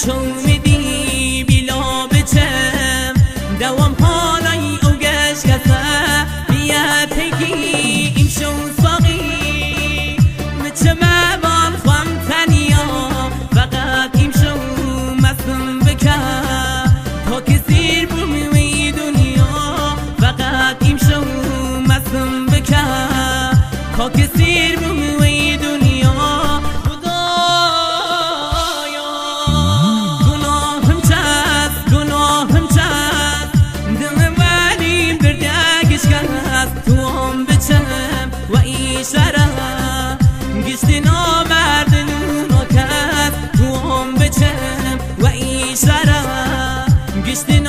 شو میدی بلا بچم دوام حالای او گش کسا بیا تکی این شو ساقی مچم بال خوام تنیا فقط این شو مستم بکن تا که سیر بومی دنیا فقط این شو مستم بکن تا که سیر بومی دنیا توام بچم و ایشاره گشتی نامردنون آکد توام بچم و ایشاره گشتی